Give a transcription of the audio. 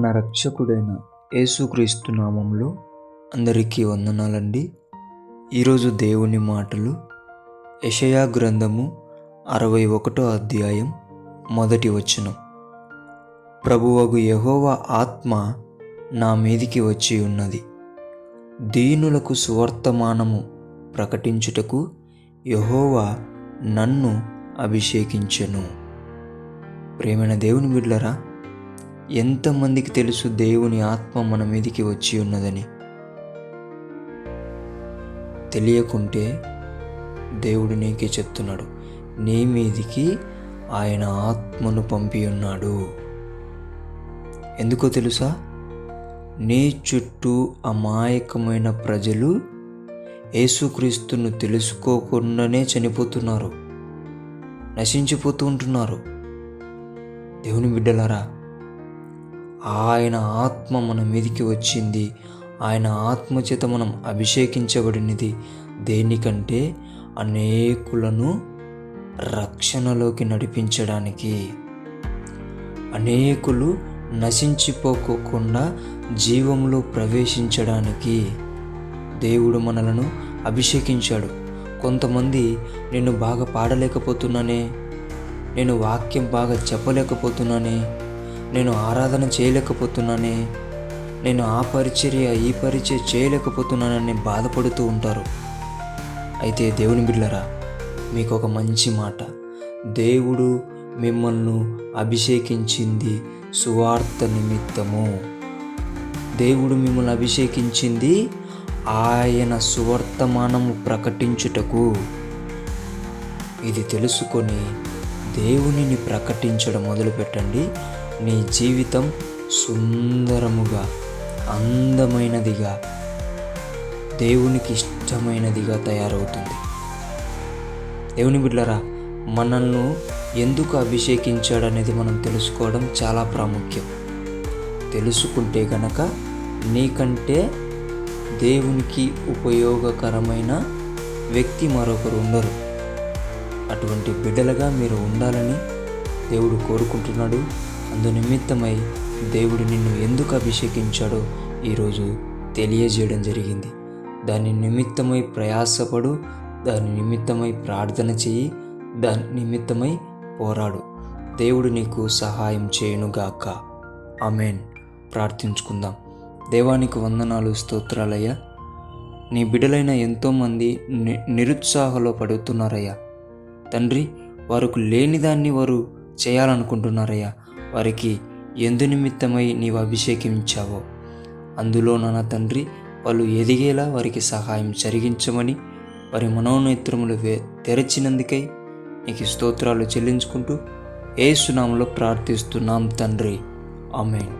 మన రక్షకుడైన యేసుక్రీస్తు నామములో అందరికీ వందనాలండి. ఈరోజు దేవుని మాటలు యెషయా గ్రంథము 61వ అధ్యాయం 1వ వచనం. ప్రభువగు యెహోవా ఆత్మ నా మీదికి వచ్చి ఉన్నది, దీనులకు సువర్తమానము ప్రకటించుటకు యెహోవా నన్ను అభిషేకించెను. ప్రేమైన దేవుని బిడ్డలారా, ఎంతమందికి తెలుసు దేవుని ఆత్మ మన మీదికి వచ్చి ఉన్నదని? తెలియకుంటే దేవుడు నీకే చెప్తున్నాడు, నీ మీదికి ఆయన ఆత్మను పంపి ఉన్నాడు. ఎందుకో తెలుసా? నీ చుట్టూ అమాయకమైన ప్రజలు యేసుక్రీస్తును తెలుసుకోకుండానే చనిపోతున్నారు, నశించిపోతూ ఉంటున్నారు. దేవుని బిడ్డలారా, ఆయన ఆత్మ మన మీదికి వచ్చింది, ఆయన ఆత్మ చేత మనం అభిషేకించబడినది దేనికంటే అనేకులను రక్షణలోకి నడిపించడానికి, అనేకులు నశించిపోకుండా జీవంలో ప్రవేశించడానికి దేవుడు మనలను అభిషేకించాడు. కొంతమంది నేను బాగా పాడలేకపోతున్నానే, నేను వాక్యం బాగా చెప్పలేకపోతున్నానే, నేను ఆరాధన చేయలేకపోతున్నానే, నేను ఆ పరిచర్య ఈ పరిచర్య చేయలేకపోతున్నానని బాధపడుతూ ఉంటారు. అయితే దేవుని బిడ్డలారా, మీకు ఒక మంచి మాట, దేవుడు మిమ్మల్ని అభిషేకించింది సువార్త నిమిత్తము. దేవుడు మిమ్మల్ని అభిషేకించింది ఆయన సువర్తమానము ప్రకటించుటకు. ఇది తెలుసుకొని దేవునిని ప్రకటించడం మొదలుపెట్టండి. నీ జీవితం సుందరముగా, అందమైనదిగా, దేవునికి ఇష్టమైనదిగా తయారవుతుంది. దేవుని బిడ్డలారా, మనల్ని ఎందుకు అభిషేకించాడనేది మనం తెలుసుకోవడం చాలా ప్రాముఖ్యం. తెలుసుకుంటే గనక నీకంటే దేవునికి ఉపయోగకరమైన వ్యక్తి మరొకరు ఉండరు. అటువంటి బిడ్డలుగా మీరు ఉండాలని దేవుడు కోరుకుంటున్నాడు. అందు నిమిత్తమై దేవుడు నిన్ను ఎందుకు అభిషేకించాడో ఈరోజు తెలియజేయడం జరిగింది. దాని నిమిత్తమై ప్రయాసపడు, దాని నిమిత్తమై ప్రార్థన చెయ్యి, దాని నిమిత్తమై పోరాడు. దేవుడు నీకు సహాయం చేయునుగాక. ఆమేన్. ప్రార్థించుకుందాం. దేవానికి వందనాలు, స్తోత్రాలయ్యా. నీ బిడ్డలైన ఎంతోమంది నిరుత్సాహంలో పడుతున్నారయ్యా తండ్రి. వారికి లేనిదాన్ని వారు చేయాలనుకుంటున్నారయ్యా. వారికి ఎందు నిమిత్తమై నీవు అభిషేకించావో అందులో నాన్న తండ్రి వాళ్ళు ఎదిగేలా వారికి సహాయం జరిగించమని, వారి మనోనేత్రములు తెరచినందుకై నీకు స్తోత్రాలు చెల్లించుకుంటూ యేసు నామములో ప్రార్థిస్తున్నాం తండ్రి. ఆమేన్.